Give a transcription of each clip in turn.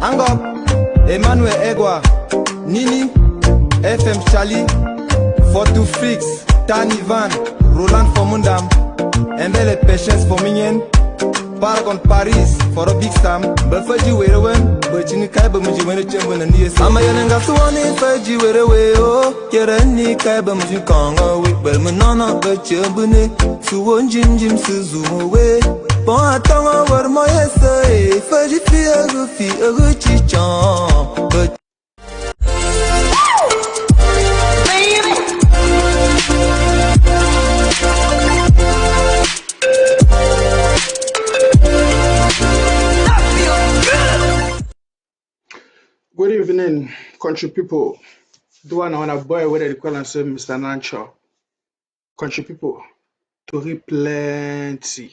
Angop, Emmanuel Egwa, Nini, FM Charlie, Fortu Frix, Tani Van, Roland Formundam, Embele Patience for Minion, Paragon Paris, for a big stam, Buffety Werewen, but you can't be when it's when and yes. I'm a young Gaswani, Faji Werewe, oh, Yerani Kaibam Kongo, with Belmanana, but you're bunny, to one Jim Suzu away. Bon attends voir moi essayer, fais du philosophie, chichon. Good evening, country people. Do I know a boy where they call and say Mr. Nancho? Country people, to plenty.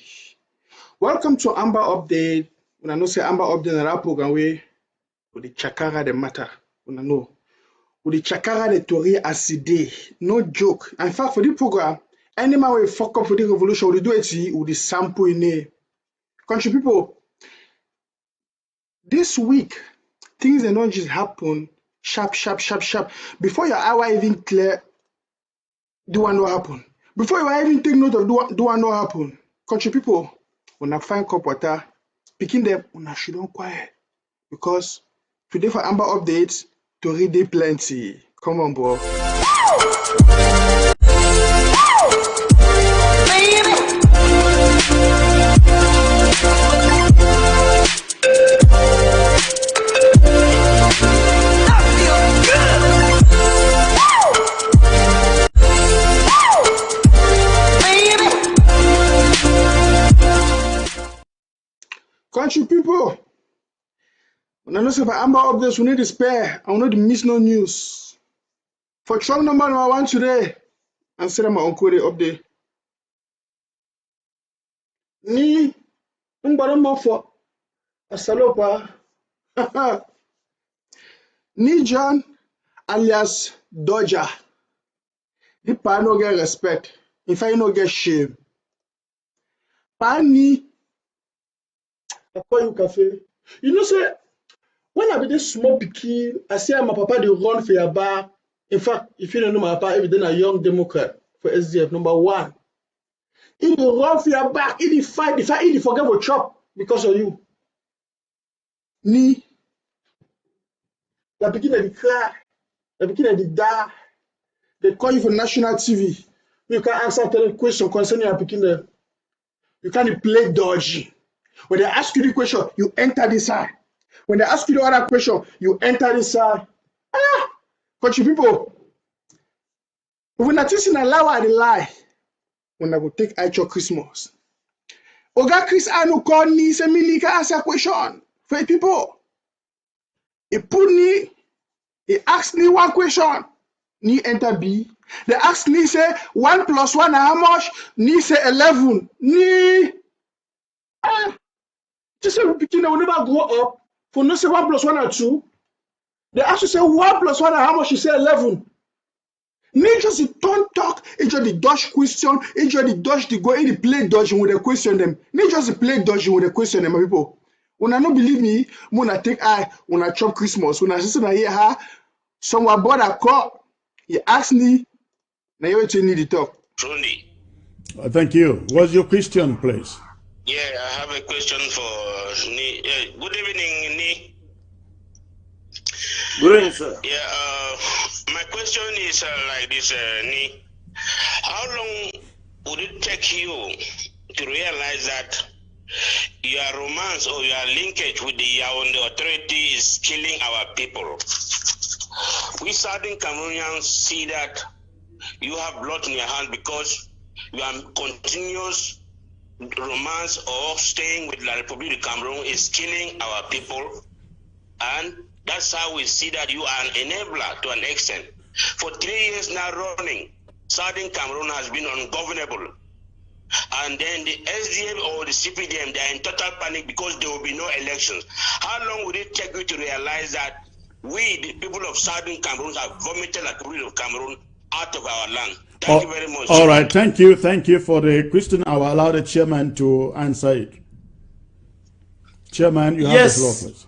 Welcome to Amber Update. When I know say Amber Update na program we with the chakara the matter. When I know with the chakara the tori aside. No joke. In fact, for the program, any man will fuck up for the revolution, we do it with the sample in it. Country people, this week things don't just happen sharp. Before your hour even clear, do one know happen. Before you even take note of do one know happen. Country people. When I find cup water, picking them, when I shouldn't quiet. Because today for Amber Updates, to read they plenty. Come on, bro. Country people, when I know about Amber Updates, we need to spare. I want to miss no news. For Trump number 1 today, and say my uncle the update. Ni mbara for asalopa. Ni John alias Dodger. The pa no get respect. If I no get shame. Pa ni I call you cafe. You know, say when I be this small pikin, I say my papa they run for your bar. In fact, if you don't know my papa, every day a young Democrat for SDF number 1. He dey run for your back, he dey fight, he dey forget for chop because of you. Ni the pikin they cry, the pikin they die. They call you for national TV. You can't answer the question concerning your pikin there. You can't play dodgy. When they ask you the question, you enter this side. When they ask you the other question, you enter this side. Country people, when I just in allow I lie, when I go take Aicho Christmas. Oga Chris Anu call me, say me can answer question for people. He put me, he asked me one question, ni enter B. They ask me say 1 + 1 how much? Ni say 11. Ni just say pikin will never grow up for no say 1 + 1 or 2. They actually say 1 + 1 how much? You say 11. Need just don't talk. It's just the dodge question. It's just the dodge to go in the play dodging with the question them. Need just the play dodging with the question them, my people. When I don't believe me, when I take when I chop Christmas, when I listen to hear her, someone bought a call. He asked me, now you need to talk. Truly. Thank you. What's your question, please? Yeah, I have a question for Ni. Good evening, Ni. Good evening, sir. Yeah, my question is like this, Ni. How long would it take you to realize that your romance or your linkage with the Yaoundé authority is killing our people? We Southern Cameroonians see that you have blood in your hand because you are continuous romance or staying with La Republique of Cameroon is killing our people, and that's how we see that you are an enabler to an extent. For 3 years now running, Southern Cameroon has been ungovernable, and then the SDM or the CPDM, they are in total panic because there will be no elections. How long would it take you to realize that we, the people of Southern Cameroon, have vomited La Republique of Cameroon out of our land? Thank you very much. All right, thank you for the question. I will allow the chairman to answer it. Chairman, you have the floor, please.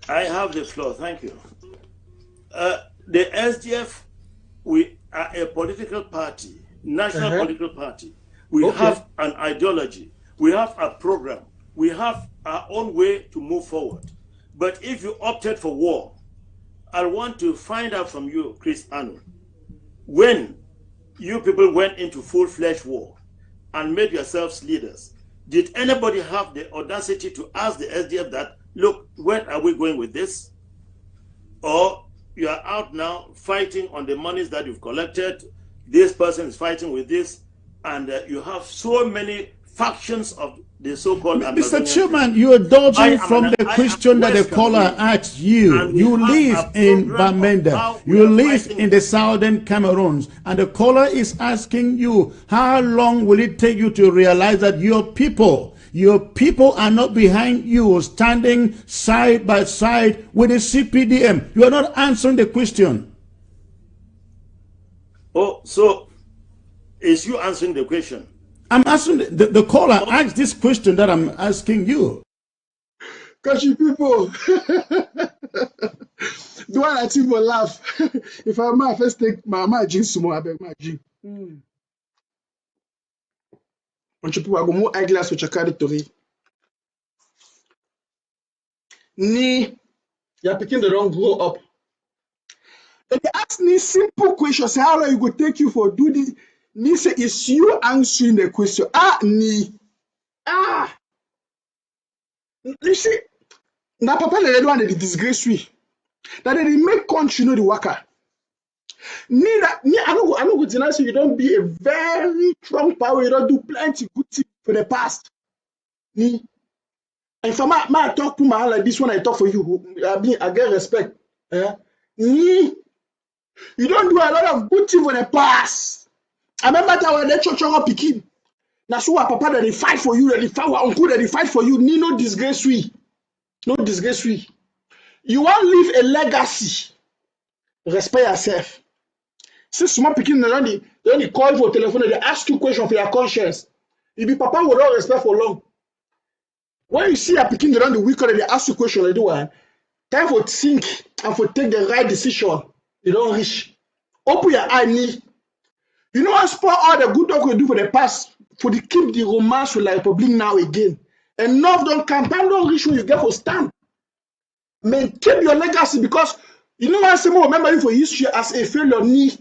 I have the floor. Thank you. The SDF, we are a political party, national political party. We have an ideology. We have a program. We have our own way to move forward. But if you opted for war, I want to find out from you, Chris Anu, when you people went into full-fledged war and made yourselves leaders, did anybody have the audacity to ask the SDF that, look, where are we going with this? Or you are out now fighting on the monies that you've collected, this person is fighting with this, and you have so many factions of the so-called Mr. Chairman, you are dodging from the question that the caller asked you. You live in Bamenda. You live in the southern Cameroons. And the caller is asking you, how long will it take you to realize that your people are not behind you, standing side by side with the CPDM? You are not answering the question. Oh, so is you answering the question? I'm asking, the caller asked this question that I'm asking you. Country people, do I let people laugh? If I might first take my gin, sumo, I beg my gin. Country people, I go more eyeglass with your territory. Ni, you're picking the wrong grow up. And they ask me simple questions. Say, how long you go take you for do this? Ni say, it's you answering the question. Ni. You see, now papa they don't want to disgrace we. That they make country know the worker. I don't go deny you don't be a very strong power. You don't do plenty good things for the past. Ni. And for my talk to my like this when I talk for you, I get respect. Ni. You don't do a lot of good things for the past. I remember that when they church pikin. That's why papa that they fight for you, that they fight for uncle, that they fight for you. Ni no disgrace we. No disgrace we. You want to leave a legacy. Respect yourself. See small pikin they only call for telephone, they ask you question for your conscience. You be papa will not respect for long. When you see a pikin around the weekend, they ask you question, they do one. Time for think and for take the right decision. You don't reach. Open your eye, knee. You know what spoil all the good work we do for the past, for the keep the romance with the Republic now again. Enough don't campaign, don't reach where you get for stand. Maintain your legacy because you know what someone remember you for history as a failure knee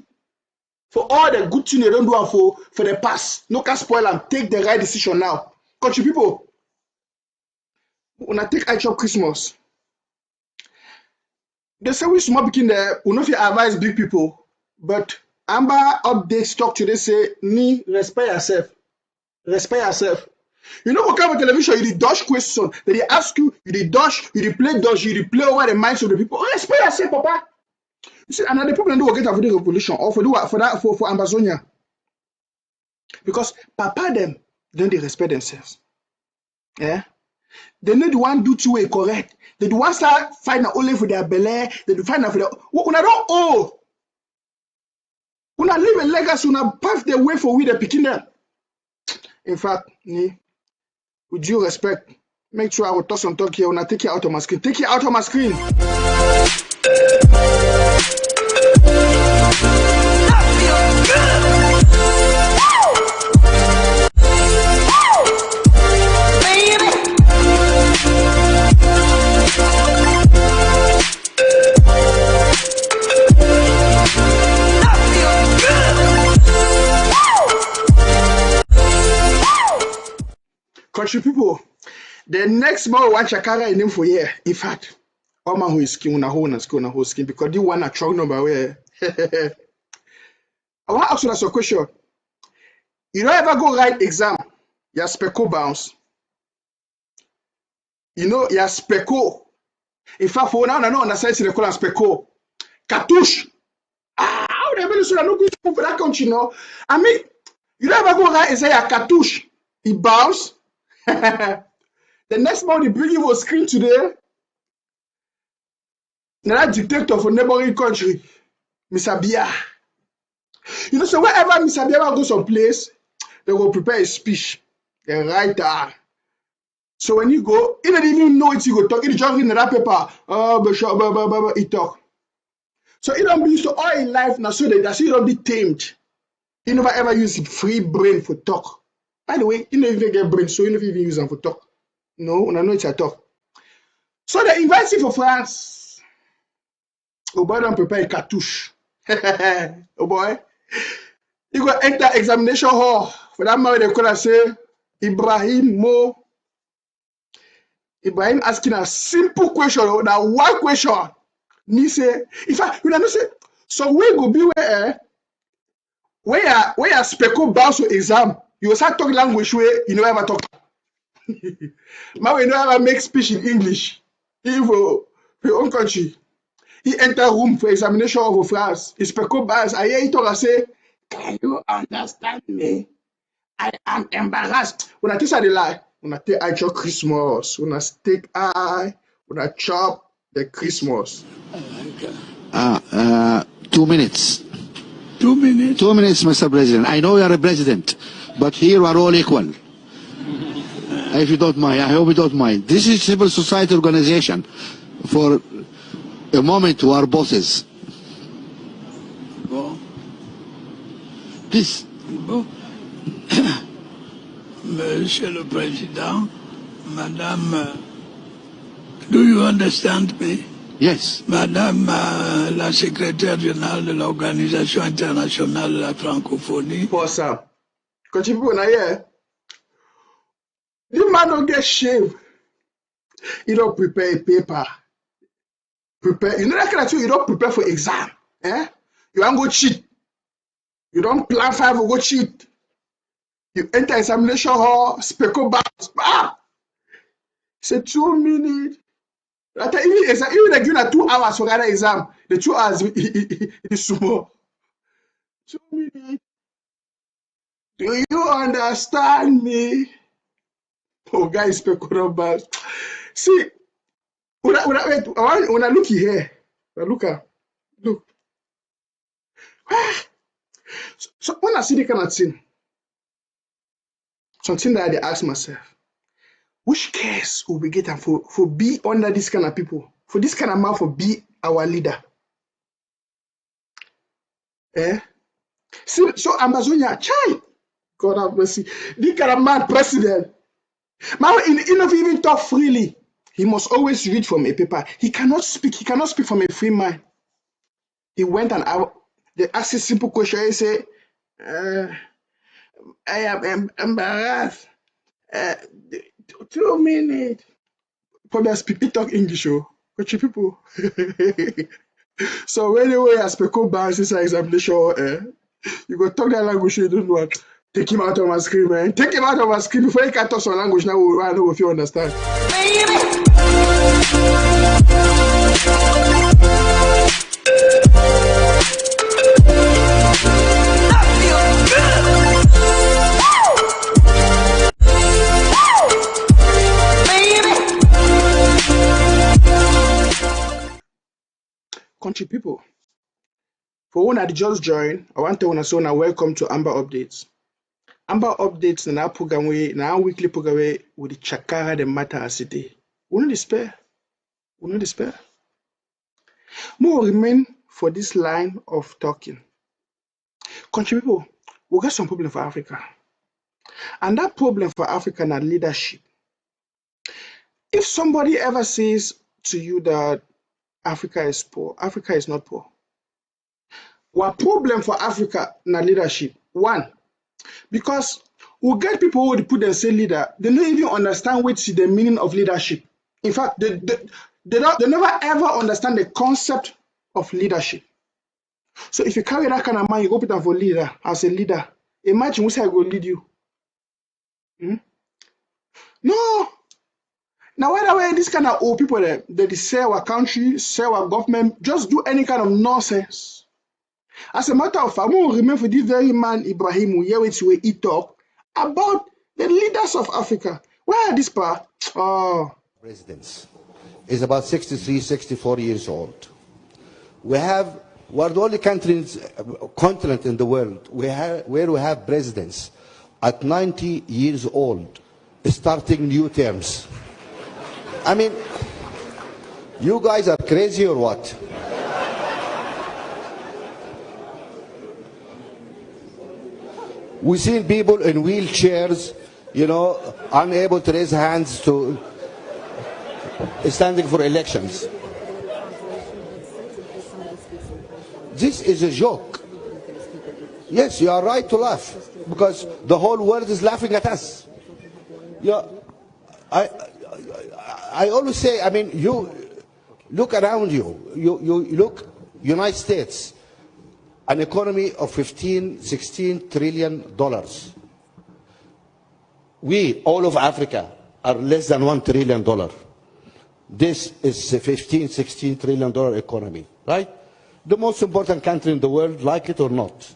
for all the good things you don't do for the past. No can spoil and take the right decision now. Country people, when I take I chop Christmas, they say we small begin there, we know if you advise big people, but Amber updates talk today say, ni respect yourself. Respect yourself. You know what kind of television you dodge question, that they ask you, you dodge, you play dodge, you play over the minds of the people. Respect yourself, papa. You see, another people don't get a video revolution or for Amazonia. Because papa them don't they respect themselves. Yeah? They need one do two way correct. They do one start find only for their belly, they do find out for their when I don't owe. When I leave a legacy, when I pave the way for we the picking them. In fact, with due respect, make sure I will toss some talk here when I take you out of my screen. Take you out of my screen. Country people, the next man want Chakara in him for year. In fact, all man who is skin on a whole and skin on a whole skin because the one a strong number where I want to ask you a question. You don't ever go write exam, your speco bounce. You know, your speco. In fact, for now, I don't understand the call speco. Cartouche. How the hell is that? No good for that country, no. I mean, you don't ever go write exam, your cartouche. He bounce. The next month they bring you on screen today. Now that dictator for neighboring country, Mr. Biya. You know, so wherever Mr. Biya goes some place, they will prepare a speech. They write So when you go, he didn't even know it, he go talk, he just in that paper, he talk. So he don't be used to all in life now, so that he don't be tamed. He never ever use his free brain for talk. By the way, he never even get brain, so he never even use them for talk. No, when I know it's a talk. So they invite him for France. Oh boy, don't prepare a cartouche. Oh boy. You go enter examination hall. For that man, they could say, Ibrahim asking a simple question, that one question. He say, in fact, you know, say, so we go be where you speak bounce to exam, you start talking language where you never talk. Man, we never make speech in English. Even for your own country. He enter room for examination of France. He speak bounce. I hear he talk and say, can you understand me? I am embarrassed. When I tell you the lie, when I take I chop Christmas, when I take when I chop the Christmas. 2 minutes. 2 minutes? 2 minutes, Mr. President. I know you are a president, but here we are all equal. If you don't mind, I hope you don't mind. This is civil society organization. For a moment, we are bosses. Bon. This. Bon. Monsieur le Président, Madame, do you understand me? Yes. Madame la secrétaire générale de l'Organisation internationale de la francophonie. Pour ça, quand tu peux en ailleurs, the man don't get shaved. You don't prepare a paper. Prepare. You know that kind of thing. You don't prepare for exam. Eh? You don't go cheat. You don't plan 5 or go cheat. You enter examination hall, speak about. Say 2 minutes. Even like you na 2 hours for that exam. The 2 hours is small. 2 minutes. Do you understand me? Oh, guys, speak about. See, when I look here, look. So when I see the kind of thing, something that I ask myself, which case will we get for be under this kind of people, for this kind of man for be our leader? Eh? See, so Amazonia, child, God have mercy, this kind of man president. Man, he not even talk freely. He must always read from a paper. He cannot speak from a free mind. He went and they asked a simple question. He say, I am embarrassed. 2 minutes. Probably people talk English, but people. So anyway, as people balance this examination, you go talk that language you don't know. Take him out of my screen, man. Take him out of my screen before he can talk some language. Now I know if you understand. Country people, for one that just joined, I want to say welcome to Amber Updates. Amber Updates na program na weekly program with the Chakara the matter city. We no despair. More remain for this line of talking. Country people, we got some problem for Africa. And that problem for Africa is leadership. If somebody ever says to you that Africa is poor, Africa is not poor. What problem for Africa is leadership? One, because we get people who put themselves leader, they don't even understand what's the meaning of leadership. In fact, they never ever understand the concept of leadership. So if you carry that kind of man, you go put them for leader as a leader. Imagine who's going to lead you. No. Now, whether this kind of old people that sell our country, sell our government, just do any kind of nonsense. As a matter of fact, I will remember this very man, Ibrahim, who he talk about the leaders of Africa. Where are this part? Oh. Presidents is about 63, 64 years old. We're the only continent in the world where we have presidents at 90 years old. starting new terms. I mean, you guys are crazy or what? We've seen people in wheelchairs, you know, unable to raise hands to standing for elections. This is a joke. Yes, you are right to laugh, because the whole world is laughing at us. You know, I always say, I mean, you look around you. You look, United States, an economy of $15–16 trillion. We, all of Africa, are less than $1 trillion. This is a $15–16 trillion economy, right? The most important country in the world, like it or not.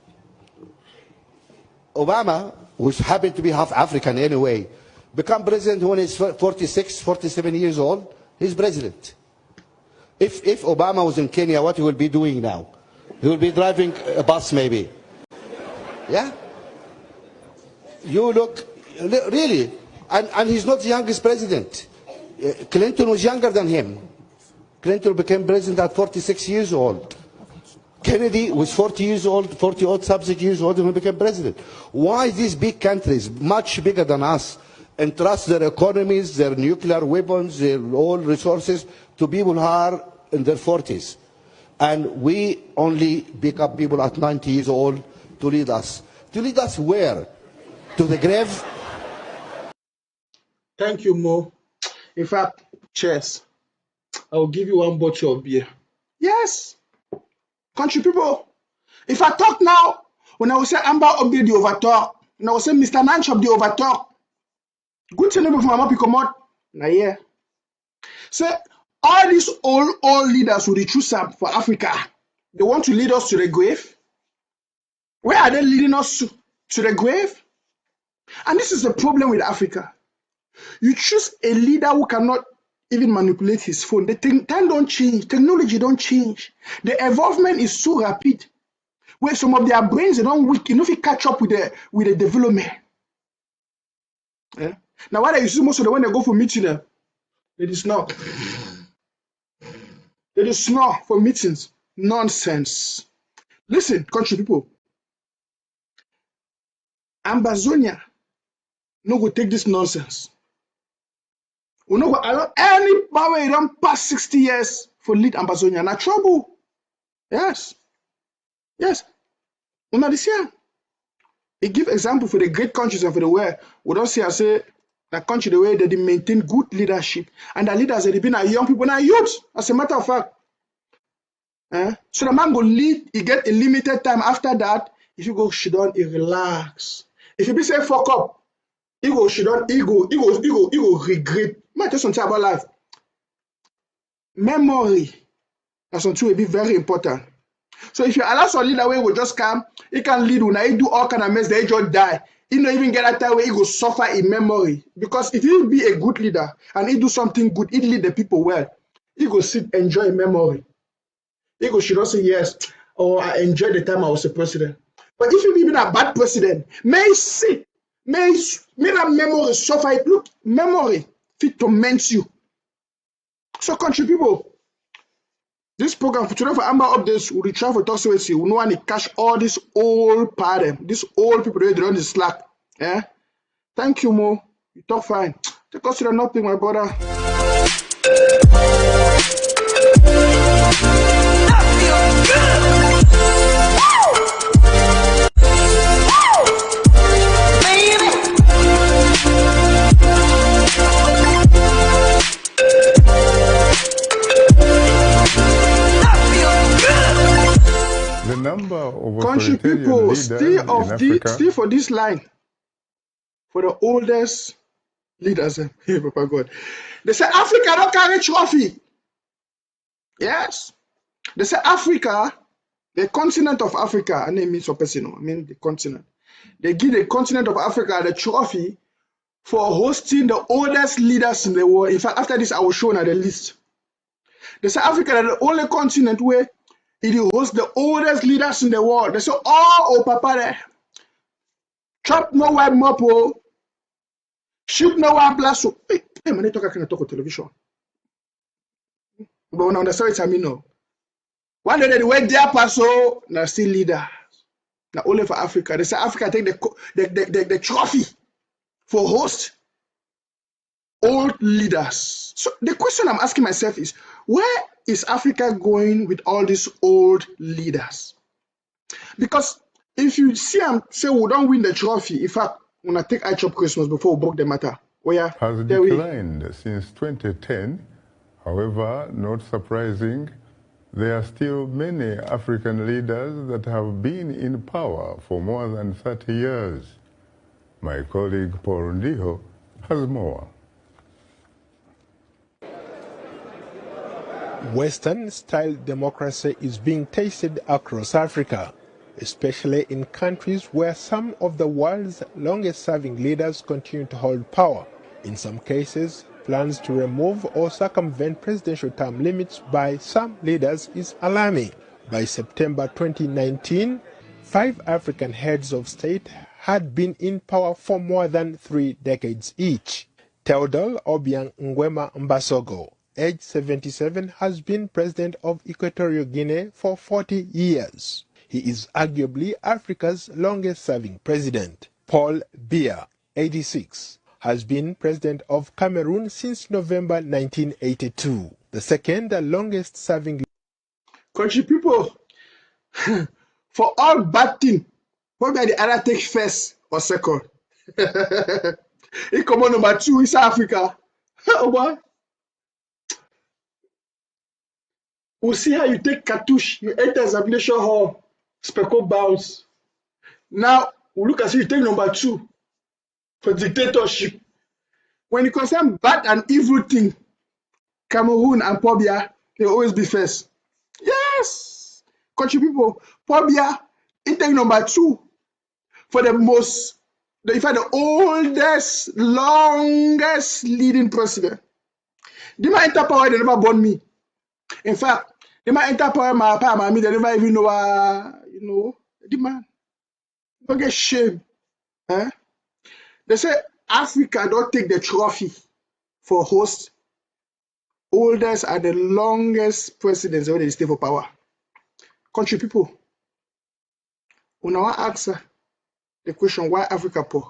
Obama, who's happened to be half African anyway, become president when he's 46, 47 years old. He's president. If Obama was in Kenya, what he will be doing now? He will be driving a bus, maybe. Yeah? You look, really, and he's not the youngest president. Clinton was younger than him. Clinton became president at 46 years old. Kennedy was 40 years old, 40 odd subsequent years old when he became president. Why these big countries, much bigger than us, entrust their economies, their nuclear weapons, their oil resources to people who are in their 40s? And we only pick up people at 90 years old to lead us. To lead us where? To the grave? Thank you, Mo. In fact, cheers. I will give you one bottle of beer. Yes. Country people, if I talk now, when I will say Amber update the overtalk, when I will say Mr. Nanchop the overtalk, good to know if my mom come out. Now, yeah. Say, all these old leaders who choose up for Africa, they want to lead us to the grave. Where are they leading us to the grave? And this is the problem with Africa. You choose a leader who cannot even manipulate his phone. The time don't change. Technology don't change. The evolvement is so rapid. Where some of their brains they don't weak enough to catch up with the development. Yeah? Now, why you see most of them when they go for meeting, they just snore. They just snore for meetings. Nonsense. Listen, country people. Ambazonia no go take this nonsense. We no go allow any power you don't pass 60 years for lead Ambazonia. Na trouble. Yes. Yes. Una this year. He give example for the great countries and for the world. We don't see I say that country the way they maintain good leadership. And the leaders they been young people, now youth, as a matter of fact. So the man go lead, he get a limited time. After that, if you go sit down, he relax. If you be say fuck up, he go sit down, he go regret. Man, tell something about life. Memory. That's something will be very important. So if you allow some leader where he will just come, he can lead when he do all kind of mess, they just die. He don't even get that time where he go suffer in memory. Because if he be a good leader and he do something good, he lead the people well, he go sit enjoy memory. He go should not say yes, or I enjoyed the time I was a president. But if you be a bad president, may see, may that memory suffer it. Look, memory fit torments you. So country people, this program for today for Amber Updates, we try for talk with you. We know want to catch all these old party, these old people they run the slack. Yeah? Thank you, Mo. You talk fine. Take us to the nothing, my brother. The number of country people still for this line for the oldest leaders. Hey, Papa God. They say Africa don't carry trophy. Yes. They say Africa, the continent of Africa, and they mean so personal. I mean the continent. They give the continent of Africa the trophy for hosting the oldest leaders in the world. In fact, after this, I will show you the list. They say Africa is the only continent where it hosts the oldest leaders in the world. They say, oh, Papa, there. Chop no white mopo. Shoot no one blast. Hey, man, they talk on television. But when I understand what I mean, no. One day they went there, Paso, now still leader. Now only for Africa. They say Africa take the trophy for host old leaders. So the question I'm asking myself is, where is Africa going with all these old leaders? Because if you see them say we don't win the trophy, in fact, when I take I Chop Christmas before we broke the matter, where has declined since 2010. However, not surprising, there are still many African leaders that have been in power for more than 30 years. My colleague Paul Ndiho has more. Western-style democracy is being tasted across Africa, especially in countries where some of the world's longest-serving leaders continue to hold power. In some cases, plans to remove or circumvent presidential term limits by some leaders is alarming. By September 2019, 5 African heads of state had been in power for more than 3 decades each. Theodore Obiang Nguema Mbasogo, age 77, has been president of Equatorial Guinea for 40 years. He is arguably Africa's longest-serving president. Paul Biya, 86, has been president of Cameroon since November 1982, the second longest-serving. Country people, for all bad thing, probably the other take first or second. He come on number 2 is Africa. Oh boy. We'll see how you take cartouche, you enter examination hall, speckle bounce. Now we look at you take number 2 for dictatorship. When it concerns bad and evil thing, Cameroon and Pobia, they always be first. Yes, country people, Pobia, he take number 2 for the most, in fact, the oldest, longest leading president. They might enter power, they never born me. In fact, they might enter power, my papa, my they never even know, the man. Don't get shame. Eh? They say Africa don't take the trophy for host oldest and the longest presidents when they stay for power. Country people, when I ask the question, why Africa poor?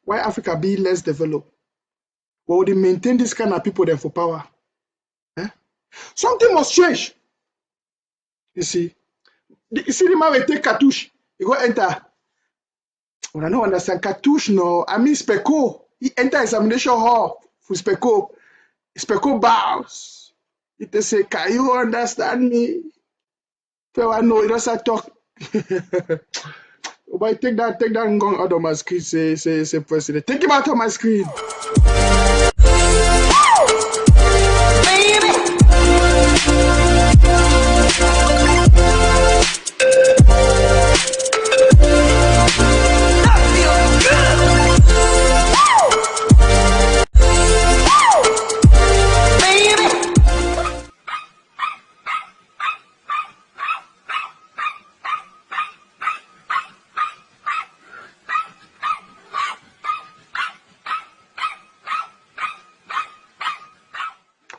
Why Africa be less developed? Why would they maintain this kind of people then for power? Eh? Something must change. You see the man will take cartouche, he go enter. When I don't understand cartouche, no, I mean Specco. He enter examination hall for Specco. Specco bows. He say, can you understand me? So I know he doesn't talk. But take that gun out of my screen, say president. Take him out of my screen.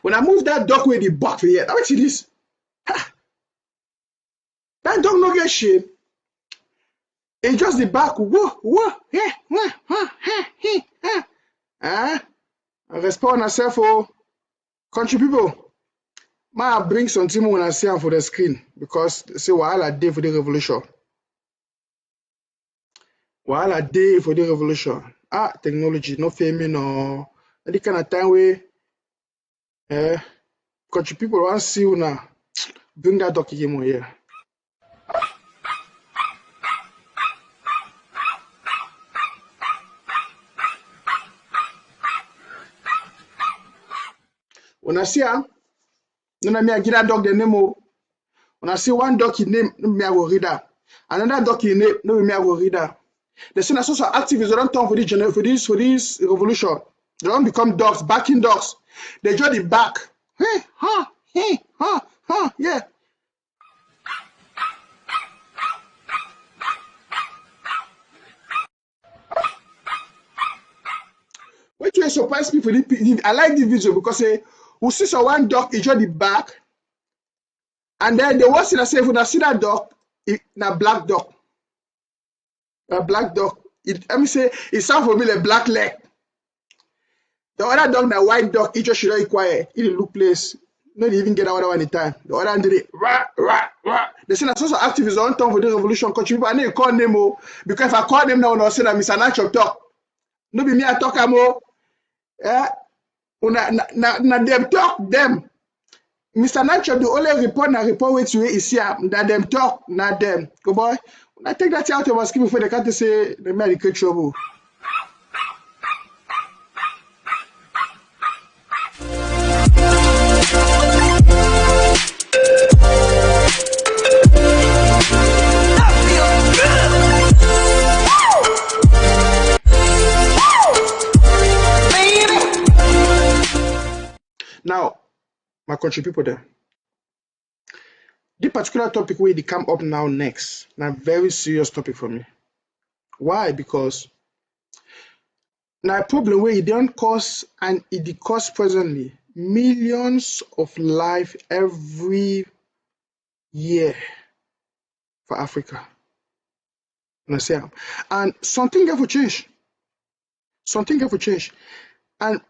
When I move that dog with the back for here, how see this? Ha. That dog no get shame. It's just the back. Whoa, yeah, I respond myself for country people. I bring something when I see them for the screen because they say while I day for the revolution. While I day for the revolution. Technology, no fame, no. Any kind of time we country people want to see you now. Bring that dog again here. When I see her, no me I give that dog the name. When I see one dog in name, no me I go read that. Another dog in name, no me I go read that. The same as activists they don't turn for this revolution. They don't become dogs, backing dogs. They join the back. Yeah. which way surprise people. I like the video because we see so one dog is on the back, and then the one thing I say, if you see that dog, na black dog. A black dog. Let me say, it sounds for me like black leg. The other dog, na white dog, it just should not quiet. It look place. No, they even get the other one in time. The other one did it. Rah, rah, rah. They say that social activists on time for the revolution country people. I need to call them because if I call them now, I'll say that Mr. Nacho talk. No be me I talk amo. Eh? Na them talk them. Mr. Nacho the only report with you is here. That them talk, not them. Go boy. When I take that out of my skin before they can't say the man create trouble. Now, my country people there. This particular topic where they come up now next, now very serious topic for me. Why? Because now a problem where it don't cost and it costs presently millions of lives every year for Africa. And something have to change. Something have to change. And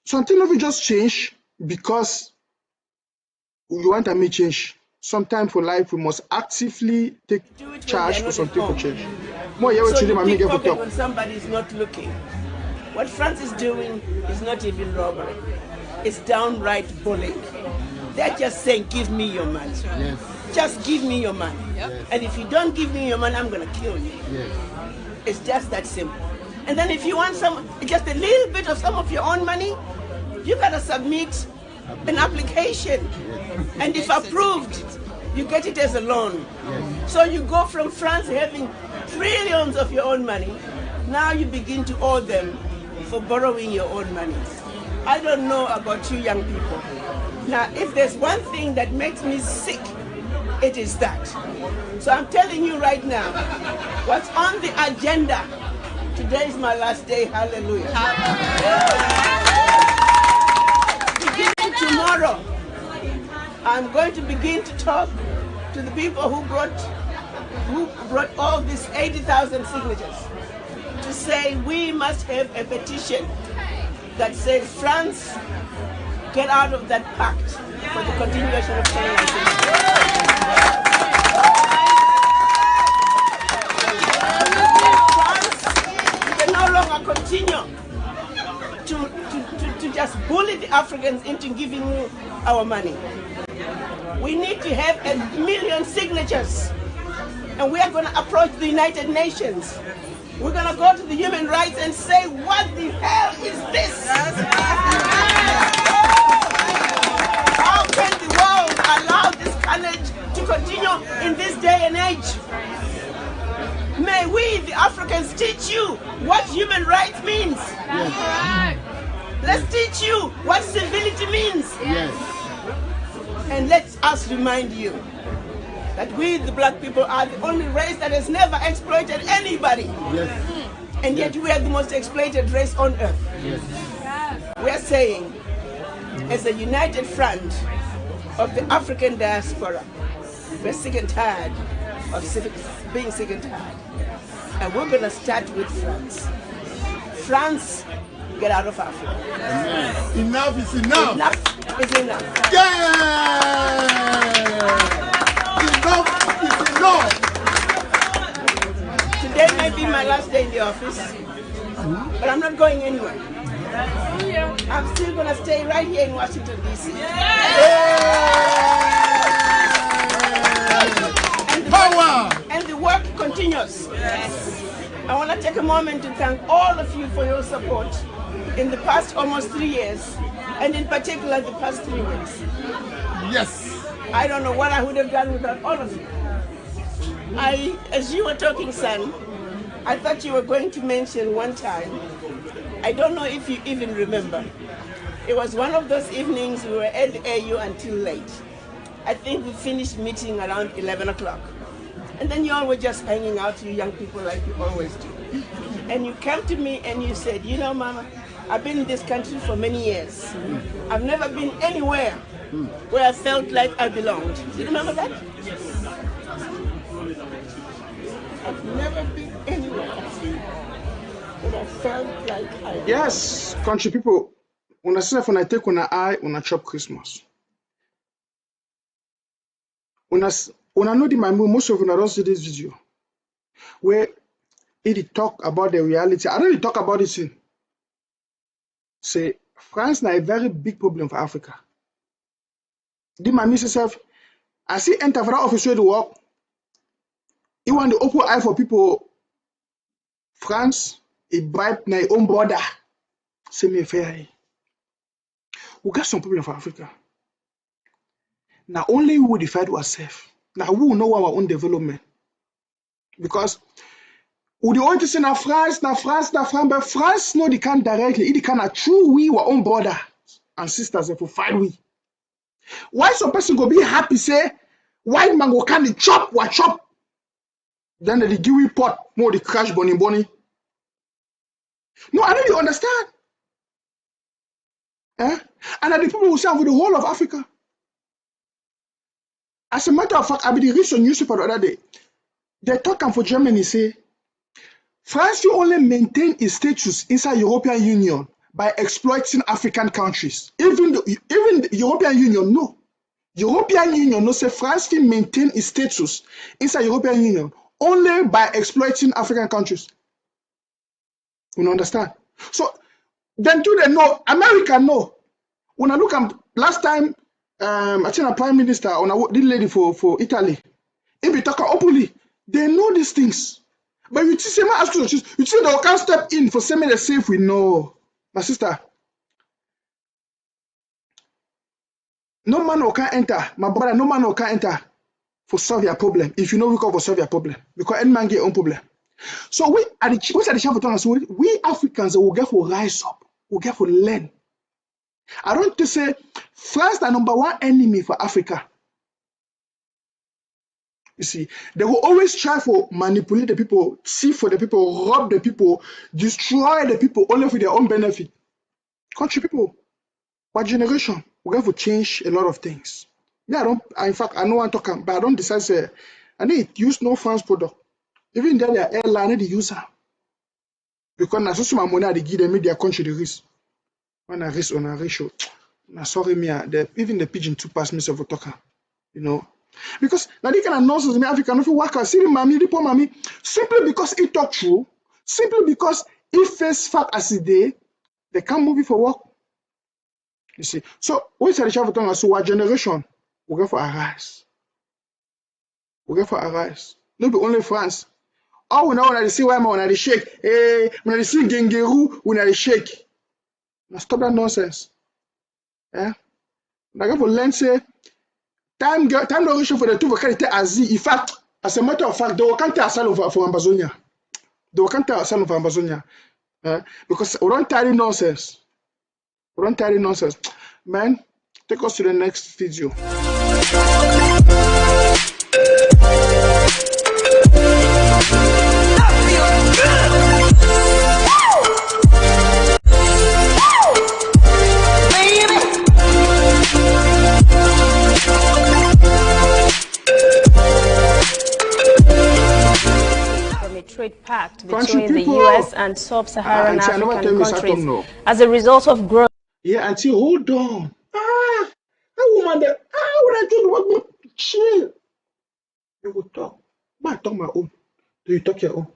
something will just change because you want to make change. Sometime for life, we must actively take charge for something to change. More so you pick pocket when somebody is not looking. What France is doing is not even robbery. It's downright bullying. They're just saying, give me your money. Yes. Just give me your money. Yes. And if you don't give me your money, I'm going to kill you. Yes. It's just that simple. And then if you want just a little bit of some of your own money, you got to submit an application. And if approved, you get it as a loan. Yes. So you go from France having trillions of your own money, now you begin to owe them for borrowing your own money. I don't know about you young people. Now, if there's one thing that makes me sick, it is that. So I'm telling you right now, what's on the agenda, today is my last day, hallelujah. Beginning tomorrow, I'm going to begin to talk to the people who brought all these 80,000 signatures to say we must have a petition that says France, get out of that pact for the continuation of colonization. France can no longer continue to just bully the Africans into giving you our money. We need to have 1 million signatures, and we are going to approach the United Nations. We're going to go to the human rights and say, what the hell is this? How can the world allow this carnage to continue in this day and age? May we, the Africans, teach you what human rights means. Yes. Let's teach you what civility means. Yes. And let us remind you that we, the black people, are the only race that has never exploited anybody. Yes. And yet we are the most exploited race on earth. Yes. We are saying, as a united front of the African diaspora, we're sick and tired of being sick and tired. And we're going to start with France. France, get out of Africa. Amen. Enough is enough. Enough is enough. Yeah! Enough is enough. Today may be my last day in the office, but I'm not going anywhere. I'm still going to stay right here in Washington, D.C. And the work continues. I want to take a moment to thank all of you for your support in the past almost 3 years, and in particular the past 3 weeks. Yes. I don't know what I would have done without all of you. As you were talking, son, I thought you were going to mention one time, I don't know if you even remember, it was one of those evenings we were at the AU until late. I think we finished meeting around 11 o'clock. And then you all were just hanging out, you young people, like you always do. And you came to me and you said, you know, Mama, I've been in this country for many years. I've never been anywhere where I felt like I belonged. Do you remember that? I've never been anywhere where I felt like I belonged. Yes, country people, when I say when I take on an eye, when I chop Christmas. When I know the most of you don't see this video where it talk about the reality. I don't talk about this thing. Say France now a very big problem for Africa. The man myself, I see enter for that office where to work. He want to open eye for people. France, it bribe na own border. Say me fair. We got some problem for Africa. Now only we will defend ourselves. Now we will know our own development. Because we don't want to say na France, but France no they can directly. It can true we our own brother and sisters for fight we. Why some person go be happy say white man go can chop what chop? Then they give we pot more the crash bunny. No, I don't really understand. And the people who serve with the whole of Africa. As a matter of fact, I be the read on newspaper the other day. They talking for Germany say France will only maintain its status inside European Union by exploiting African countries. Even the European Union no. European Union no say France will maintain its status inside European Union only by exploiting African countries. You understand? So then do they know? America know. When I look at last time, I think a prime minister on a lady for Italy, if we talk openly, they know these things. But you see, ask you see they can't step in for saying the safe. We know, my sister. No man who can enter, my brother. No man who can enter for solve your problem. If you know we can for solve your problem, because any man get own problem. So we are the chef. So we Africans will get for rise up. We get for learn. I don't want to say France the number one enemy for Africa. You see, they will always try for manipulate the people, see for the people, rob the people, destroy the people only for their own benefit. Country people, what generation? We have to change a lot of things. Yeah, in fact, I know I'm talking, but I don't decide say I need use no France product. Even though they are airline, they use them. Because na so my money they give them their country the risk. When I risk on a ratio, na sorry me, even the pigeon too pass me so for talker, you know. Because now they can announce me African if you work out, see mommy, the poor mommy, simply because he talk true, simply because he face fact as a day, they can't move it for work. You see, so we say the chef tongue so our generation we go for arise. We go for arise. No be only France. Oh, we know when I see why when I shake, when I see Gengeru, when I shake. Now stop that nonsense. Yeah. Now go for learn say time no ratio for the two vocality as in fact, as a matter of fact, they can't tell asylum for Amazonia. They can't tell asylum for Amazonia. Because we don't carry nonsense. We don't carry nonsense. Man, take us to the next video. Trade pact between the U.S. and sub-Saharan African countries as a result of growth. Yeah, auntie, hold on. That woman there. When I told you what, chill. You will talk. But I talk my own. Do you talk your own?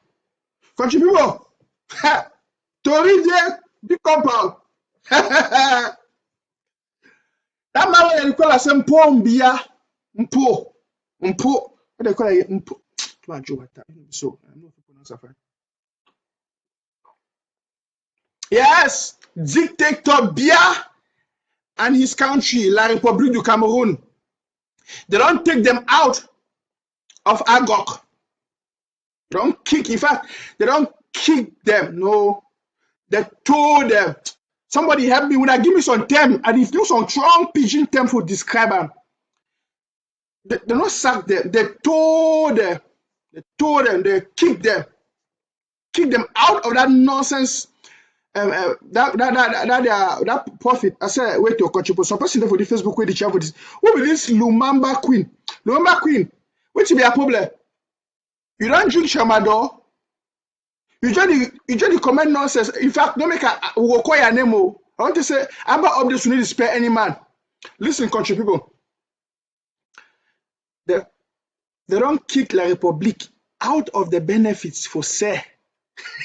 Country people. Tori there, big compound. That man when they call us Mpo Mbia. Mpo. What they call it? Mpo. So I know if you pronounce that right. Yes, dictator Biya and his country, La République du Cameroon. They don't take them out of Agok. They don't kick. In fact, they don't kick them. No, they told them. Somebody help me. When I give me some term, and if you some strong pidgin term for describe them, they don't sack them. They told them. They kicked them out of that nonsense that prophet. I said, wait to country. Some person for the Facebook where the chat for this. What be this Lumumba Queen? Lumumba Queen. What be a problem? You don't drink Shamador. You just comment nonsense. In fact, don't make a will call your name. I want to say, I'm about up this. You need to spare any man. Listen, country people. They don't kick La République out of the benefits for say.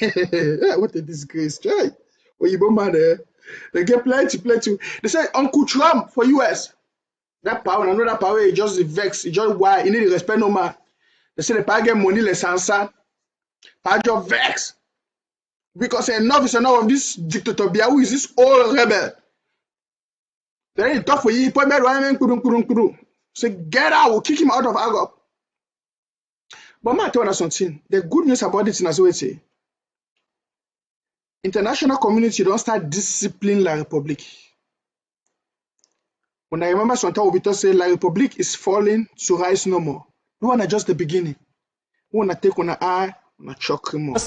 What a disgrace. Right? They get plenty. They say Uncle Trump for US. That power, I know that power is just the vex. It's just why you need to respect no man. They say the power get money less answer. Power just vex. Because enough is enough of this dictator who is this old rebel. Then he talk for you, point me. Say get out, we'll kick him out of Agop. But I tell you something. The good news about it is what say. International community don't start disciplining La République. When I remember Sonta Obito say La République is falling to rise no more. We want to just the beginning. We want to take on an eye.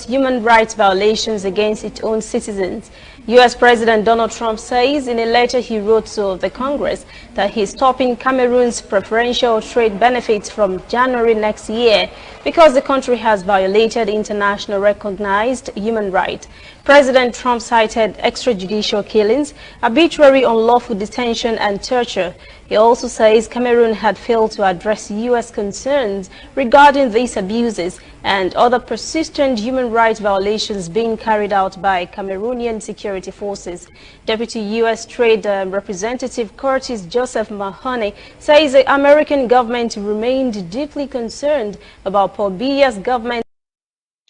Human rights violations against its own citizens. U.S. President Donald Trump says in a letter he wrote to the Congress that he's stopping Cameroon's preferential trade benefits from January next year because the country has violated international recognized human rights. President Trump cited extrajudicial killings, arbitrary unlawful detention and torture. He also says Cameroon had failed to address U.S. concerns regarding these abuses and other persistent human rights violations being carried out by Cameroonian security forces. Deputy U.S. Trade Representative Curtis Joseph Mahoney says the American government remained deeply concerned about Paul Biya's government.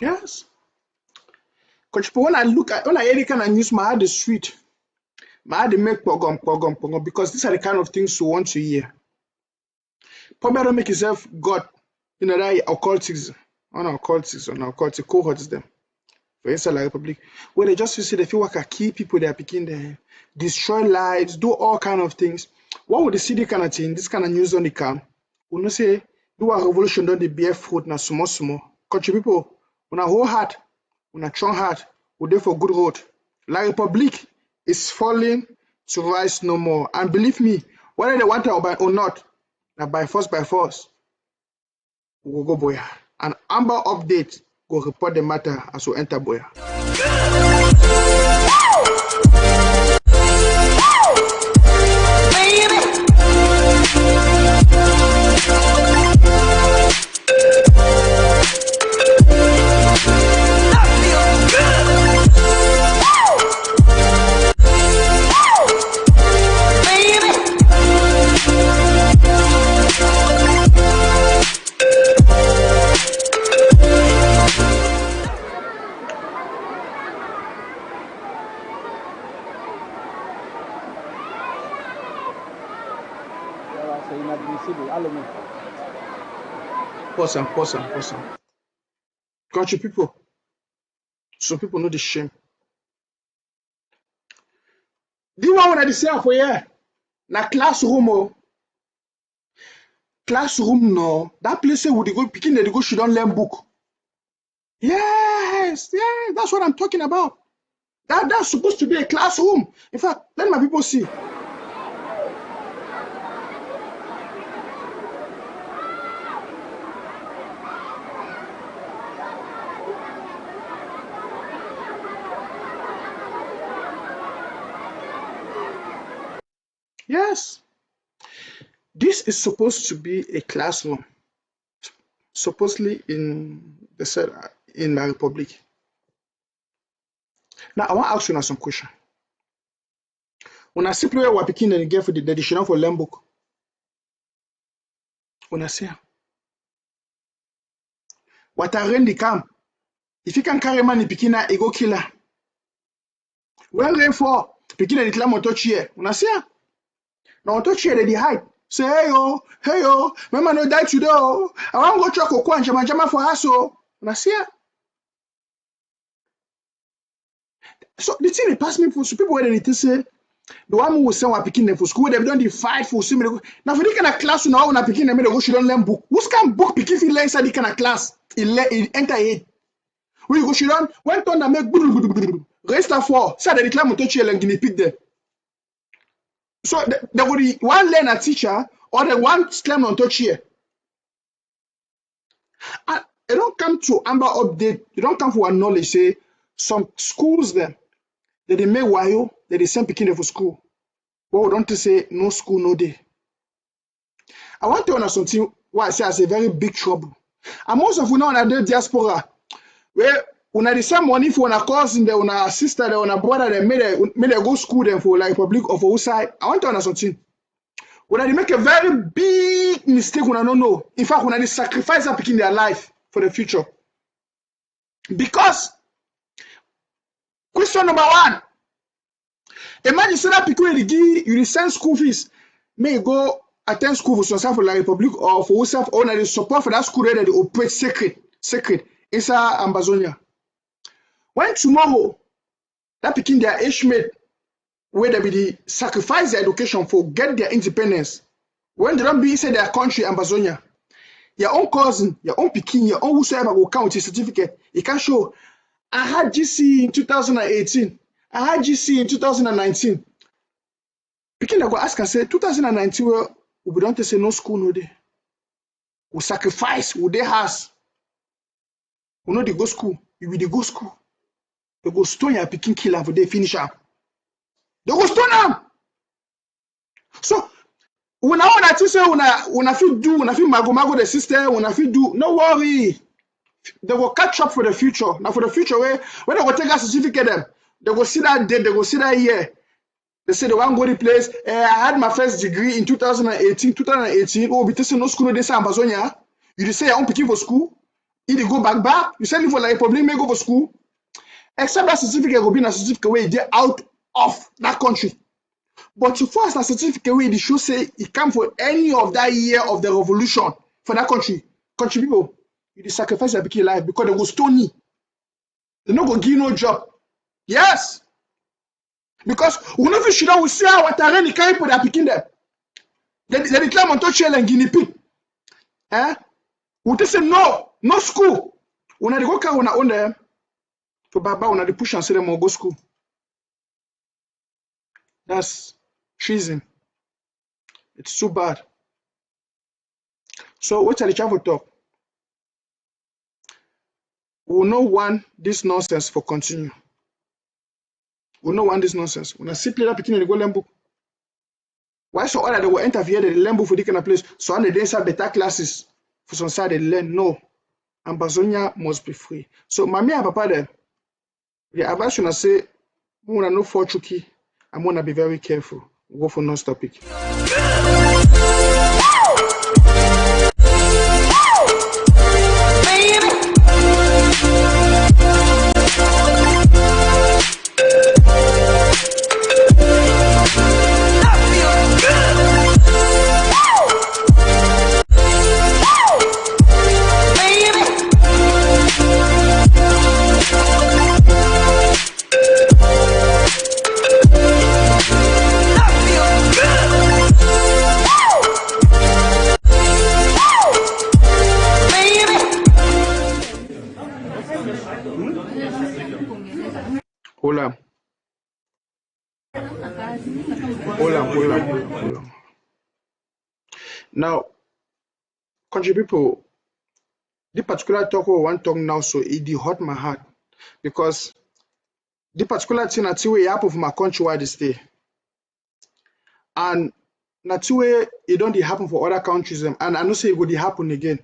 Yes. Because when I look at, when I hear the kind of news, my heart is sweet. My heart make pogom, because these are the kind of things you want to hear. Probably don't make yourself God, you know, that occultics, cohorts them. For instance, La République, where they just say they feel like a key people they are picking them, destroy lives, do all kind of things. What would they see the kind of thing, this kind of news on the camp? We not say do a revolution don't the bear fruit na small. Country people, on a whole heart, on a strong heart, we there for good road. La République is falling to rise no more. And believe me, whether they want it or not, now by force, we will go Boya. An Amber update will report the matter as we enter Boya. Pause. Country people, some people know the shame. The one when I say for here, na classroom no, that place where they go picking they go she don't learn book. Yes, that's what I'm talking about. That's supposed to be a classroom. In fact, let my people see. Yes, this is supposed to be a classroom, supposedly in La République. Now I want to ask you some question. When I see player who are picking and get for the additional for learn book, when I say what I rent the camp, if you can carry money picking a go killer. When rain fall, picking and declare motor chair, when I say. Now, to share the hype. Say, hey yo, remember no die today. I want to go truck or and jama for us. So, the thing they pass me for some people when they say the one who will send one picking them for school, they've done the fight for similar. Now, for the kind of class now, when I picking them, they go, she don't learn book. Who's can book picking if he learns the kind of class? He enter it. When you go, she don't, when turn and make register for, say they declare Montochi and guinea pig there. So they would one learn a teacher or the one claim Montochi. And they don't come to Amber update, they don't come for one knowledge, say some schools there, that they make wayo, that they send picking for school. Well, don't they say no school, no day. I want to understand something why I say it's a very big trouble. And most of you know on the diaspora, where when I send money for a cousin, there, on a sister, there, on a brother, they made a go school them for like public or for outside. I want to understand something. When I make a very big mistake when I don't know. In fact, when I sacrifice them picking their life for the future. Because question number one. Imagine say that people you send school fees, may go attend school for yourself for la Republic or for yourself or the support for that school that they operate secret inside Amazonia. When tomorrow that picking their age mate where they be the sacrifice their education for get their independence, when they don't be inside their country, Amazonia, your own cousin, your own picking, your own whosoever will count your certificate, you can show I had GC in 2018. I had GC in 2019. Picking I go ask and say 2019 well, we don't say no school no day. We sacrifice, we they has. We know they go school. You will they go school. They go stone your picking killer for they finish up. They go stone them. So when I want to say when I feel mago the sister, when I feel do, no worry. They will catch up for the future. Now for the future when they go take a certificate them, they go see that date, they go see that year. They say the one go the place. I had my first degree in 2018. Oh, but no school they say Amazonia. You say I'm picking for school. If you go back, you send me for like problem, may go for school. Except that certificate will be a certificate where they out of that country. But to force a certificate where they should say it come for any of that year of the revolution for that country. Country people, you sacrifice their picking life because they go stony. They not go give no job. Yes. Because we know if we see our terrain, carry for their picking them. They declare Montochi and guinea pig. We say no school. When they go carry on them, to Baba, when they push and say them will go school. That's treason. It's too bad. So what are the travel talk? We will not want this nonsense for continue. We will not want this nonsense. When I see player picking the go lembo. Why so other they will interfere the lembo for the kind of place? So on the days have better classes for some side they learn. No. Amazonia must be free. So mommy and papa there. The advice when I say we wanna know for tricky, I'm gonna be very careful. We'll go for next topic. Hold on. Now, country people, the particular talk we want to talk now, so it hurt my heart because the particular thing that we happen for my country where they stay, and that way it don't happen for other countries, and I know say it would happen again.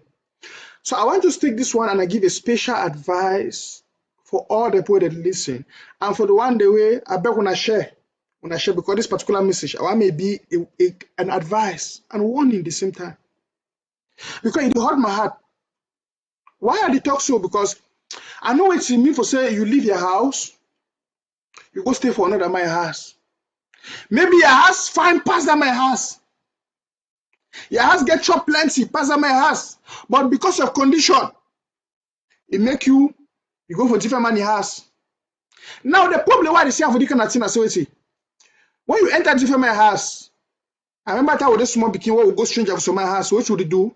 So I want to take this one and I give a special advice for all the people that listen, and for the one the way I beg when I share because this particular message I want may be an advice and warning at the same time because it hurt my heart. Why are they talk so? Because I know it's in me for say you leave your house, you go stay for another my house. Maybe your house fine pass than my house. Your house get chop plenty pass than my house, but because of condition, it make you go for different money house. Now the problem why they say for the kind of thing I say, when you enter different my house, I remember that with this small bikini where we go stranger for my house, what should we do?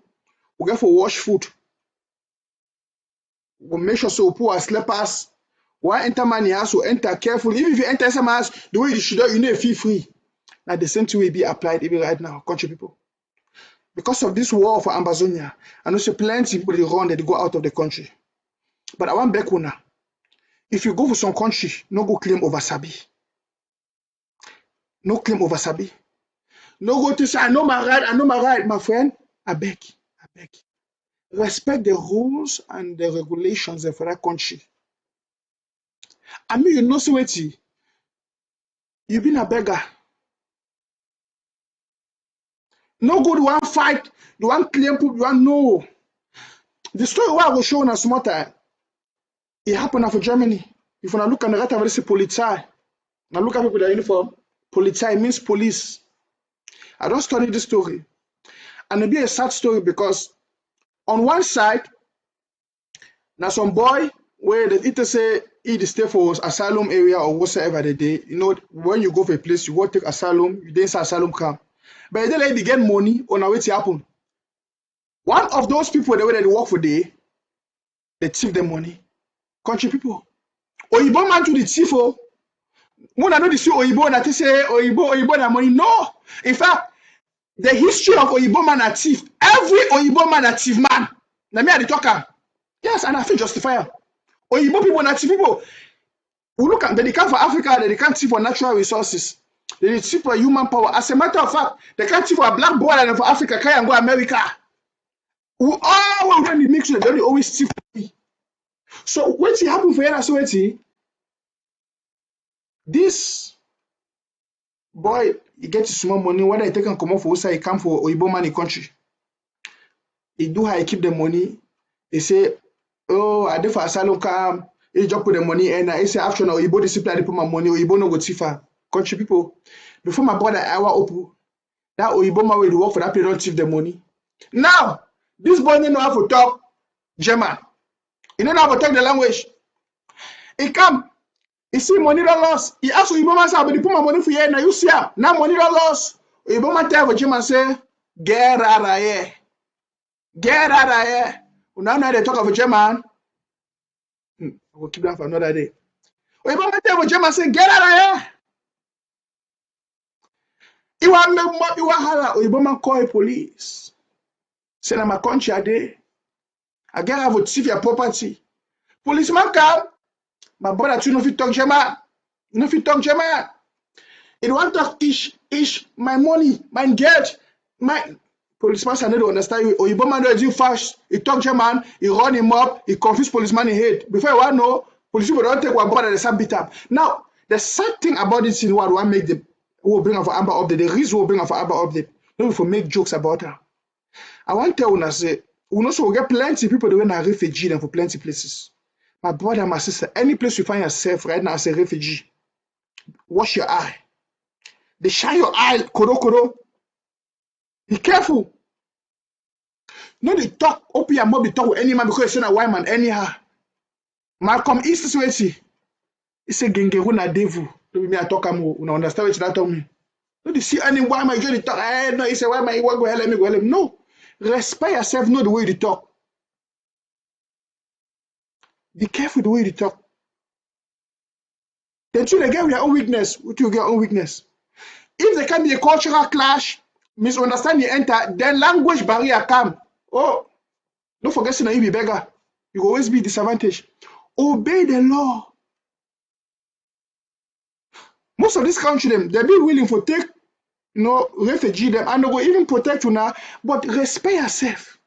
We go for wash food. We'll make sure so we put our slippers, Why enter money house or enter carefully. Even if you enter some house, the way you should, you know, feel free. Now the same thing will be applied even right now, country people. Because of this war for Amazonia, I know plenty people they run, they go out of the country. But I want back now. If you go for some country, no go claim over Sabi. No claim over Sabi. No go to say, I know my right, my friend. I beg. Respect the rules and the regulations for that country. I mean, you know, so you've been a beggar. No good one fight, you want claim, you want no. The story where I was showing a small time, it happened for Germany. If you look at the right of this Polizei, now look at people with the uniform. Polizei means police. I don't study this story. And it'll be a sad story because on one side, now some boy where the it say he stay for asylum area or whatsoever they day. You know, when you go for a place, you go take asylum, you didn't say asylum camp. But then they get money on a way to happen. One of those people, the way they work for they thief them money. Country people. Oyibo man to the thief. When I know the see Oyibo that they say Oyibo that money. No. In fact, the history of Oyibo man a thief. Every Oyibo man a thief man. Now me are the talker. Yes, and I feel justified. Oyibo people na thief people. We look at they come for Africa, they can't thief for natural resources. They thief for human power. As a matter of fact, they can't thief for a black boy and for Africa, can and go America. We all when they mix, they always thief. So what's happen for you? So this boy, he gets small money. Whether he take and come off for outside, he come for Oyibo man in country. He do how he keep the money. He say, oh, I did for asylum camp. He just put the money and I say after now Oyibo discipline, I put my money. Oyibo no go thief. Country people. Before my brother Iwa Opu, that Oyibo man will work for that place, don't thief the money. Now, this boy don't know how to talk German. He don't know how to talk the language. He come, he see money don't lost. He ask Oyibo man say, but he put my money for you now. You see now money don't lost. Oyibo man tell German say, get out of here. Get out of here. Now they talk of German. I will keep that for another day. Oyibo man tell German say, get out of here. You want Oyibo man call police. Say, I'm a country a day. I get have to thief your property. Policeman come. My brother, you know if you talk German. You know if you talk German. He want to talk ish, my money, my get, my policeman I don't understand you. Oyibo man do fast. He talk German, he run him up, he confuse policeman in head. Before you want to know, police people don't take one brother, they start beat up. Now, the sad thing about this in what one make the who will bring up for Amber update, the reason will bring up for Amber update, not for make jokes about her. I want to tell you, say, we also get plenty of people that are refugee them for plenty places. My brother, my sister, any place you find yourself right now as a refugee, wash your eye. They shine your eye, koro. Be careful. No, they talk, open your mouth, they talk with any man because you say a white man anyhow. Malcolm East is what he say, Gengeru na devil. Don't me I talk am, you understand what that tell me. No, they see any white man, you talk, no, he say, white man, you want go help me, go help him. No. Respect yourself, know the way you talk. Be careful the way you talk. Then you get your own weakness, what you get your own weakness. If there can be a cultural clash, misunderstanding enter, then language barrier come. Oh, don't forget that you be beggar. You will always be disadvantaged. Obey the law. Most of this country, they be willing to take refugee them and they go even protect you now, but respect yourself.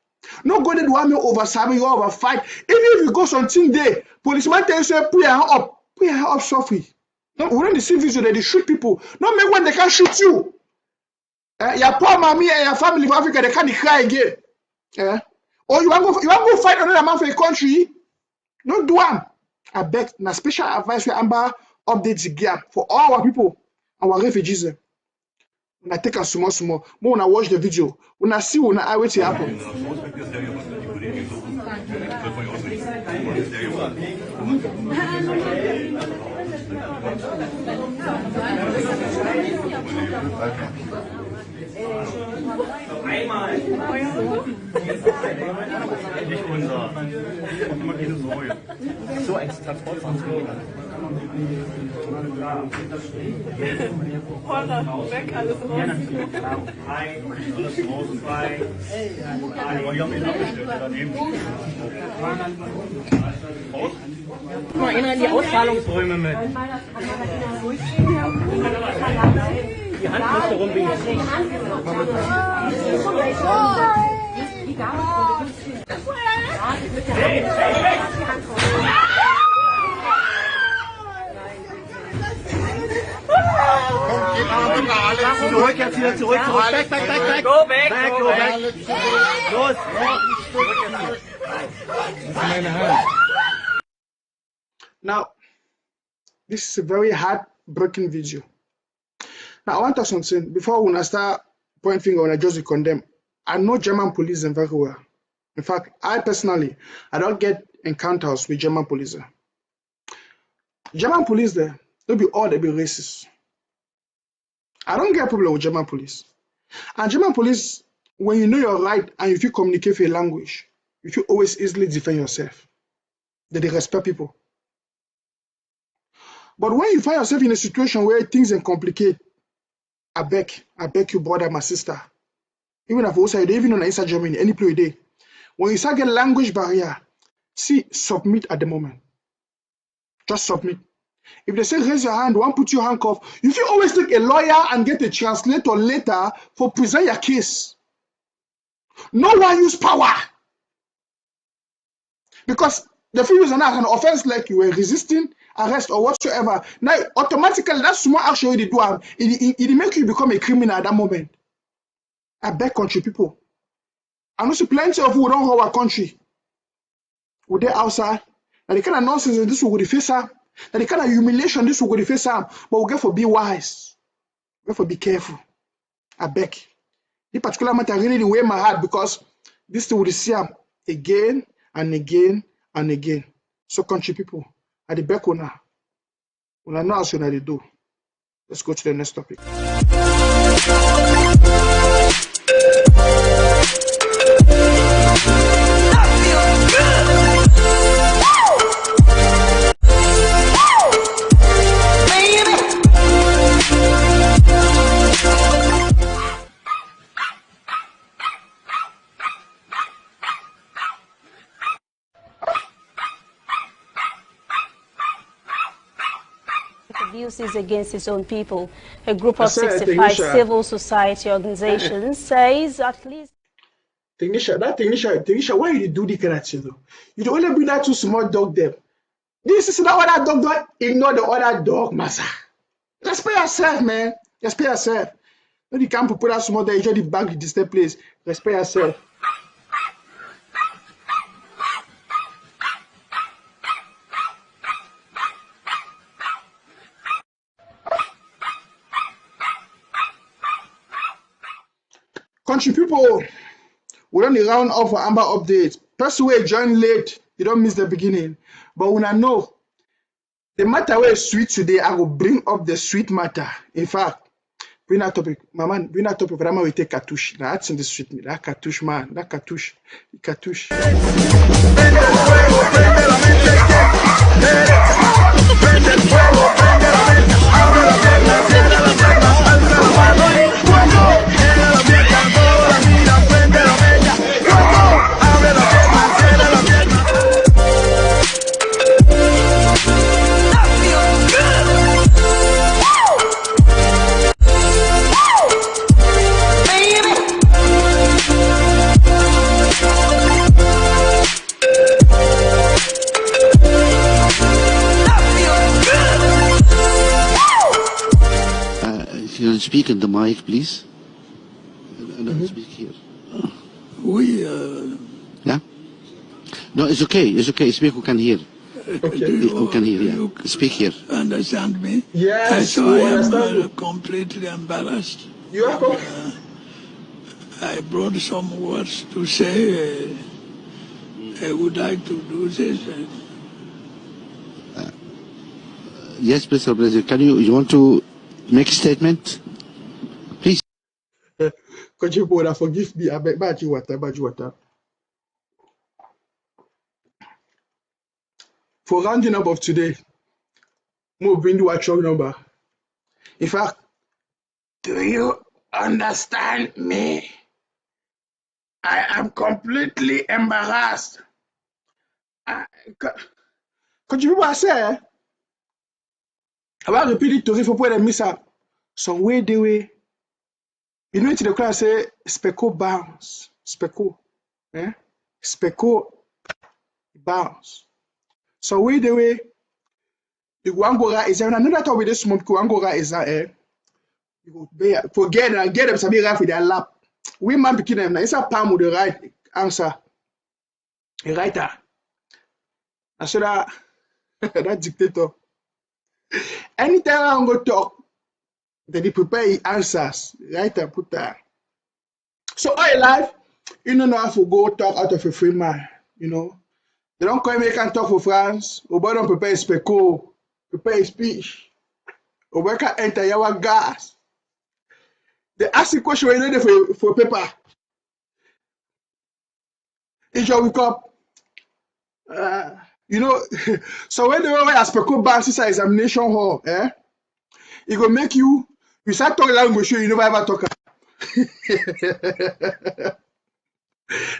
No go there to want me over sabi you over fight. Even if you go something there, policeman tell you say put your hand up softly. No, we don't see video that they shoot people. No make when they can shoot you. Your poor mommy and your family of Africa they can't cry again. Or you want to go fight another man for a country? No do one. I beg na special advice we Amber updates the gap for all our people, our refugees. When I take a small, more when I watch the video, when I see when I wait to happen. So ein Transportfahrzeug. Weg, alles raus. Alles raus und bei. Aber die haben ihn abgestellt, daneben. Mal einer in die Auszahlungsräume mit. Die Hand müsste rumbiegen. Zurück, jetzt wieder zurück. Back. Go back. Los. Now, this is a very heartbreaking video. Now, I want to say something before when I start pointing finger when I just condemn. I know German police very well. In fact, I personally, I don't get encounters with German police. German police, they be racist. I don't get a problem with German police. And German police, when you know your right and if you communicate for a language, you should always easily defend yourself. They respect people. But when you find yourself in a situation where things are complicated, I beg you, brother, my sister, even if outside, even on inside Germany, any place day, when you start getting language barrier, see, submit at the moment. Just submit. If they say raise your hand, one put your handcuff, you should always take a lawyer and get a translator later for present your case. No one use power. Because the few use an offense like you were resisting arrest or whatsoever. Now automatically that's small action they do. It make you become a criminal at that moment. I beg country people. I know see plenty of who don't know our country. With they outside. And the kind of nonsense this will go the face up. That the kind of humiliation this will go the face up. But we get for be wise. We get for be careful. I beg. This particular matter really weigh my heart because this thing will see again and again and again. So country people, at the back una know how they do. Let's go to the next topic. Abuses against its own people. A group of 65 civil society organizations says at least. Technician, why you do the kind of thing though? You don't only bring that two small dog them. This is not what that dog don't ignore the other dog, massa. Respect yourself, man. Respect yourself. No, you can't put that small dog, you just the bag in this place. Respect yourself. Country people, we don't round off for Amber updates. Person who join late, you don't miss the beginning. But when I know the matter is sweet today, I will bring up the sweet matter. In fact, bring that topic. Mama, bring that topic. But we take cartouche. Now that's in the street. That cartouche, man. That cartouche. The cartouche. Speak in the mic, please. Speak here. Yeah? No, it's okay. It's okay. Speak, who can hear. Who can hear, yeah. Speak here. Understand me? Yes. So I am completely embarrassed. You are I brought some words to say. I would like to do this. Yes, Mr. President, you want to make a statement? Please. Kochipo, forgive me. I beg water. For rounding up of today, we'll bring you a strong number. In fact, do you understand me? I am completely embarrassed. Kochipo, say, I will repeat it to you for the miss up. Some way the way. You know, to the class say, Speco bounce. Speco. Speco bounce. So way the way. You go and go right is there another time with this smoke, go and go right is that you go forget and get them to be right with their lap. We man picking them now. It's a palm with the right answer. A writer. I said that dictator. Anytime I'm going to talk, then he prepare answers. Right and put that. So all your life, you don't know how to go talk out of a free mind. You know. They don't call me can talk for France. Or don't prepare a speco, prepare a speech. Or can enter your gas. They ask the question you know for paper. If you wake up, you know, so when they were a speco bounce inside examination hall, it will make you start talking language you never ever talk.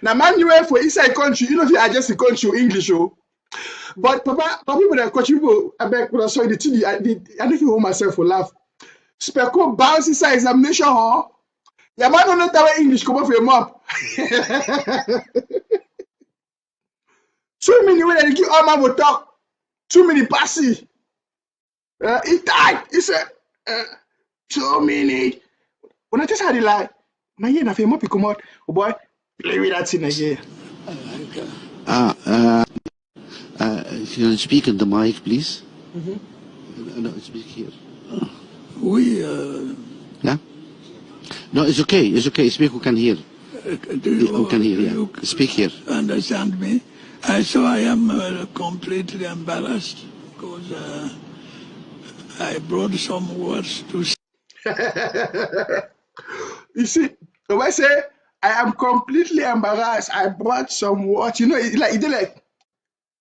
Now, man, you were for inside country, you know, if you adjust the country English, but Papa, people that country people, I beg, when I saw the TV, I didn't hold myself for laugh. Speco bounce inside examination hall. Your man don't know that English come off your mouth. 2 minutes when they give all man will talk. 2 minutes passy. He died. He said, 2 minutes. When I just had it like, my ear na feel more come out. Oh boy, play with that thing again. If you speak in the mic, please. No, speak here. Yeah? No, it's okay. It's okay. Speak. Who can hear? Who can hear? Yeah. Speak here. Understand me? So I am completely embarrassed because I brought some words to. You see, when I say I am completely embarrassed, I brought some words. You know, like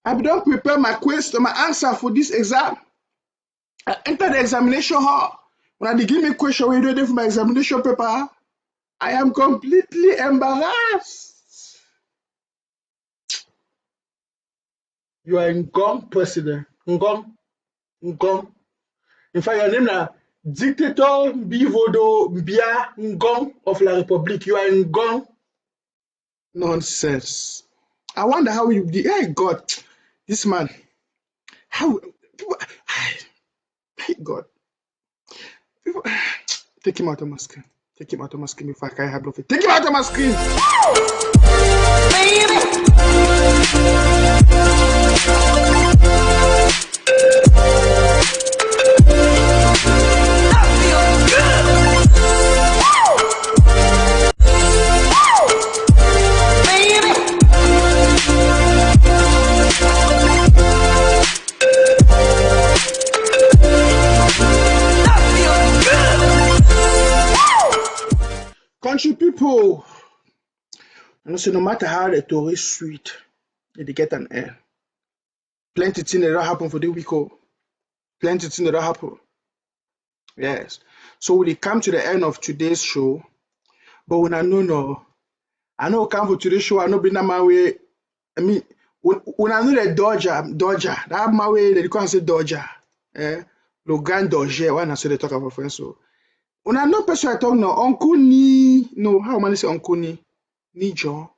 I don't prepare my question, my answer for this exam. I enter the examination hall. When they give me a question, when you do for my examination paper, I am completely embarrassed. You are Ngom president. Ngom. In fact, your name is Dictator Bivodo Mbia Ngom of La République. You are Ngom. Nonsense. I wonder how you did. Hey, God. This man. How. Hey, God. Take him out of my screen. Take him out of my screen before I can't have nothing. Take him out of my screen. Country people, I know so no matter how the story is sweet, they get an air. Plenty things that don't happen for the week. Plenty things that don't happen. Yes. So we come to the end of today's show. But when I know come for today's show, I know be my way. I mean, when I know the Dodger, that my way they can't say Dodger. Logan Dodger, when I say they talk about friends. So when I know person I talk no Uncle Ni, no, how man say Uncle Ni John.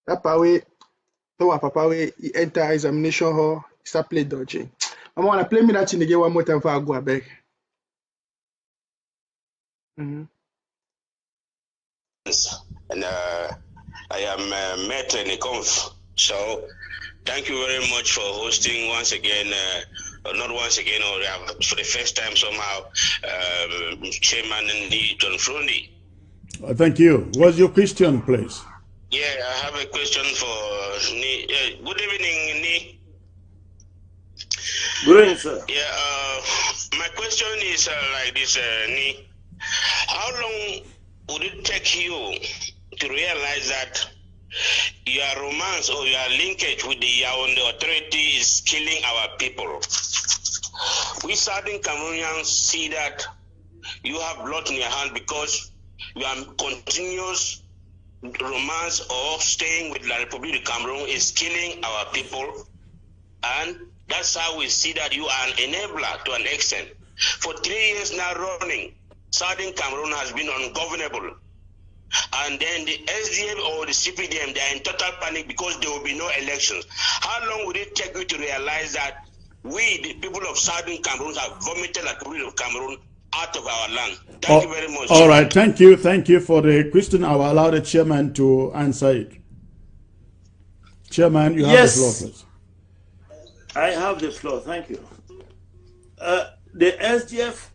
That way, no papa way he enter examination hall, he start play dodging. I wanna play me that thing again one more time before I go back. And I am Maître Nikonf. So thank you very much for hosting once again, not once again, or for the first time somehow, Chairman Ndi John Frondi. Thank you. What's your question, please? Yeah, I have a question for Ni. Good evening, Ni. Brilliant, sir. Yeah, my question is like this, Ni. How long would it take you to realize that your romance or your linkage with the Yaoundé authority is killing our people? We Southern Cameroonians see that you have blood in your hand because you are continuous romance or staying with La Republic of Cameroon is killing our people, and that's how we see that you are an enabler to an extent. For 3 years now running, Southern Cameroon has been ungovernable. And then the SDF or the CPDM, they are in total panic because there will be no elections. How long would it take you to realize that we, the people of Southern Cameroon, have vomited the Republic of Cameroon out of our land? Thank you very much. All right, thank you. Thank you for the question. I will allow the chairman to answer it. Chairman, you have the floor, please. I have the floor. Thank you. The SDF,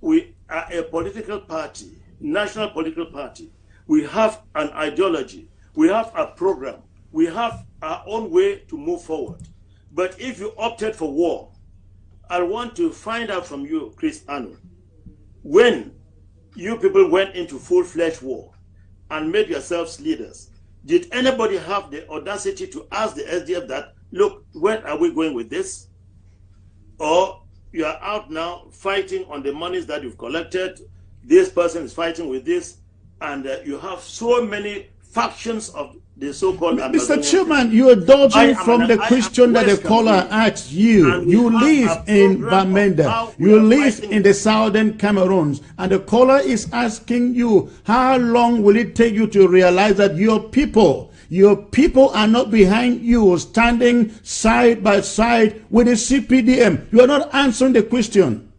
we are a political party, national political party. We have an ideology. We have a program. We have our own way to move forward. But if you opted for war, I want to find out from you, Chris Anu, when you people went into full-fledged war and made yourselves leaders, did anybody have the audacity to ask the SDF that, look, where are we going with this? Or you are out now fighting on the monies that you've collected, this person is fighting with this, and you have so many factions of the so-called... Mr. Chairman, you are dodging from the question that the caller asked you. You live in Bamenda. You live in the southern Cameroons. And the caller is asking you, how long will it take you to realize that your people are not behind you, standing side by side with the CPDM? You are not answering the question.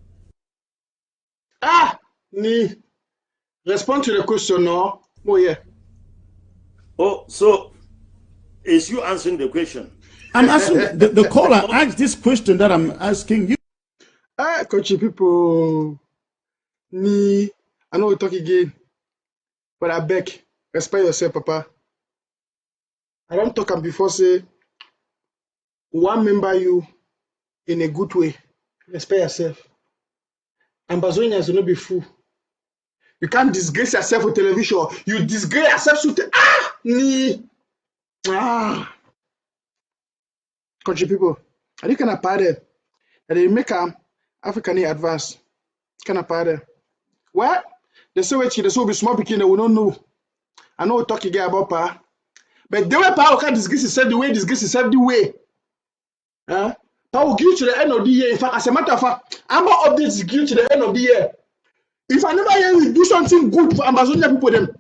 Ni, respond to the question, no? Oh, yeah. Oh, so is you answering the question? I'm asking, the caller asked this question that I'm asking you. Coachy people, Ni, I know we talk again, but I beg, respect yourself, Papa. I don't talk and before say, one member you in a good way. Respect yourself. Ambazonians will not be fool. You can't disgrace yourself with television. You disgrace yourself with country people. I think kind of party that they make African advance. Kind of party. Well, they say what they will be small picking, they will not know. I know we talk again about power. But the way power can disgrace itself, the way disgrace itself, the way. Power will give you to the end of the year. In fact, as a matter of fact, I'm going to update to give you to the end of the year. If I never hear you do something good for Amazonia people, them,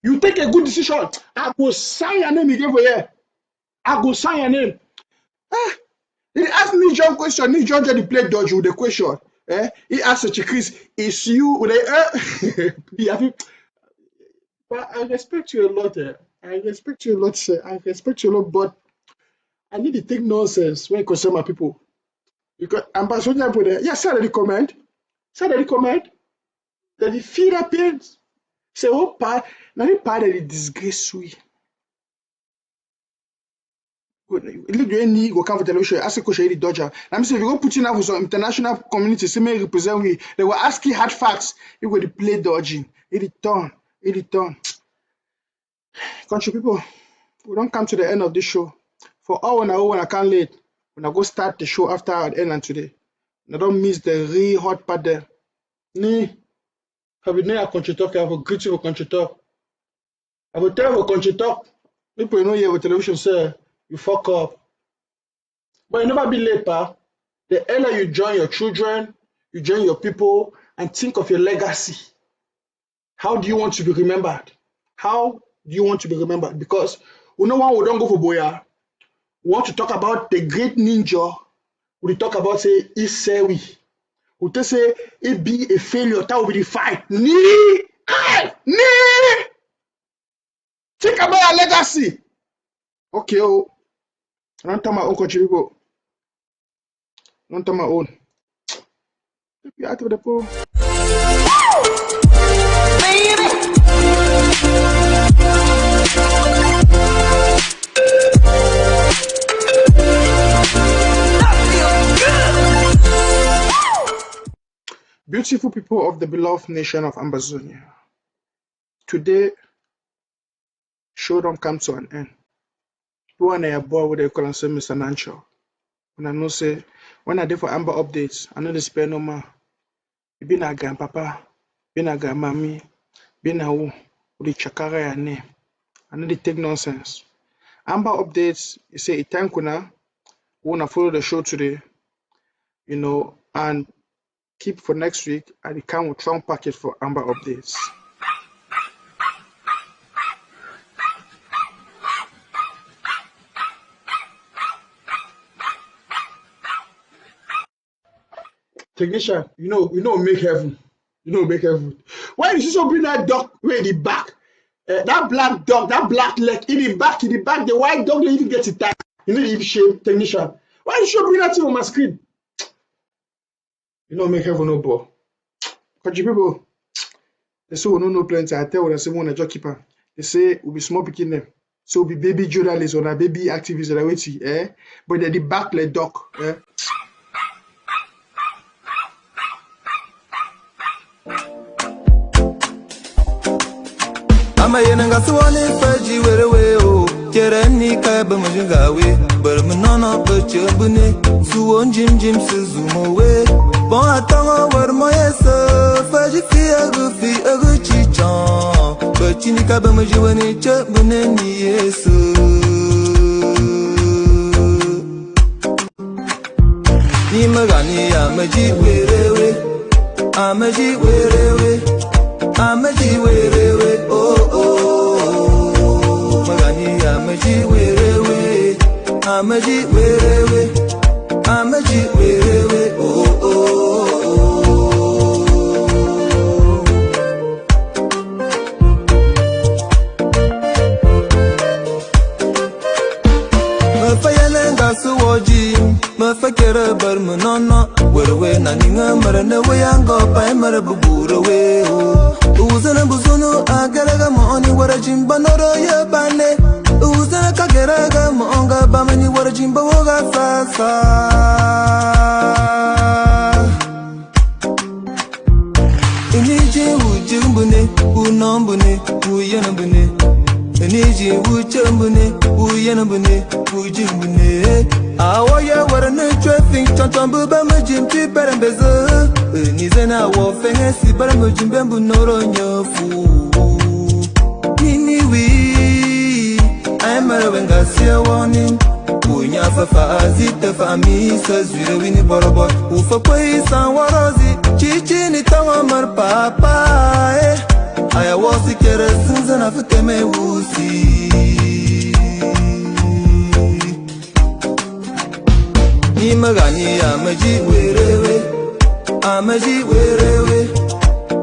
you take a good decision, I go sign your name again for here. I go sign your name. He asked me John question. Me John the play dodge with the question. He asked such a Chris, is you but I respect you a lot. I respect you a lot, sir. I respect you a lot, but I need to take nonsense when it concerns my people. Because Amazonia people there, yes, sir, they comment. Ça they recommend that the feed appearance. C'est au pas, n'a pas de disgrace oui. Il doit ni go come for television. Ask a question the Dodger. Now me say if you go put in some international community, say me represent we. They will ask you hard facts. You go to play dodging. It turn. Country people, we don't come to the end of this show. For hour when I can't late. When I go start the show after our end today. I don't miss the real hot part there. Ni, have been a country talk, I have a great for country talk. I will tell you a country talk. People know you have a television, sir. You fuck up. But you never be late, pa. The earlier you join your children, you join your people, and think of your legacy. How do you want to be remembered? How do you want to be remembered? Because we know one we don't go for Boya. We want to talk about the great ninja. We talk about say Isewi. We say it be a failure. That will be the fight. Ni. Think about your legacy. Okay, oh. I don't tell my own country people. I don't tell my own. Get out of the pool. Baby. people of the beloved nation of Ambazonia, today, show don't come to an end. You want a boy with a call and say Mr. Nancho. When I know say, when I did for Amber updates, I know the spare no more. You been a grandpapa, been a grandmammy, been a who, with the chakara and name. I know they take nonsense. Amber updates, you say, thank you now. We want to follow the show today, you know, and keep for next week. And it come with strong package for Amber updates. Technician, you know, make heaven. You know, make heaven. Why you so bring that dog way in the back? That black dog, that black leg in the back, the white dog, they even get it tight. You know, if shame, technician. Why you show bring that thing on my screen? You know, make heaven no ball. Country people, they say we no know plenty. I tell them, say we want a job keeper. They say we be small picking them. So we be baby journalists or a baby activists or waiting, but they're the back leg dog, Ama yenanga suwani faji werewe o Jereni kaiba mjingawe Bermanono bachebune Suwon jim suzumowe Bon atango warmo yesa Faji fi agu chichan Bachini kaiba mjiwani chebune ni yesu Ni magani amaji werewe Amaji werewe Amaji werewe Magani amaji werewe Amaji werewe Amaji werewe Mafayana ngasu woji Mafakera barmanana Werewe naninga marana wayango Pai marabubura we Uzana buzono agaraga moni warajimba noro yabane Uzana kageraga monga bamani warajimba woga sasa Iniji ujumbune unombune uyanambune Iniji ujumbune uyanambune ujumbune Awoya warane traffic chantambu bamajim pi perambeza Nizena wofenge si baramajim bambu noro nyofu Niniwi Aymara wenga siya warning Unya fafa azita fami sa zwire wini borobor Ufa kwei san warozi Chichi ni tawa mar papa Aya wasi kere sinzana fikeme wusi Ni magani amaji werewe Amaji werewe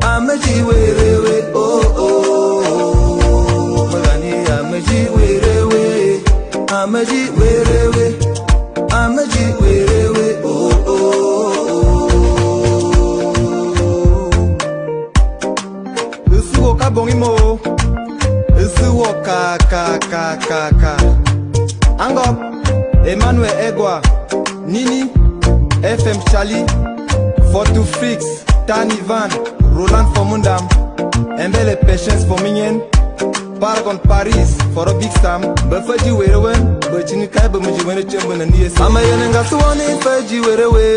Amaji werewe Magani amaji werewe Amaji werewe Amaji werewe Usuwo kabongimo Usuwo ka Angop Emmanuel Egwa Nini, FM Charlie, Fortu Frix, Tani Van, Roland Formundam, Mbele Patience for Minyen, Paragon Paris, for a big stam, Buffety Werewen, Bachini Kaiba Mujiwene Chamber and Yes. Amayananga Suwani, Faji Werewe,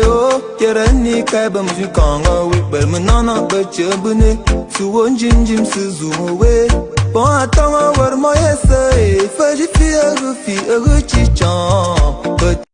Kerani Kaiba Mujikonga, with Bermanana, Bachebune, Suwon Jim Suzume, Bon Atama, where my essay, Faji Fia, Gucci Chan.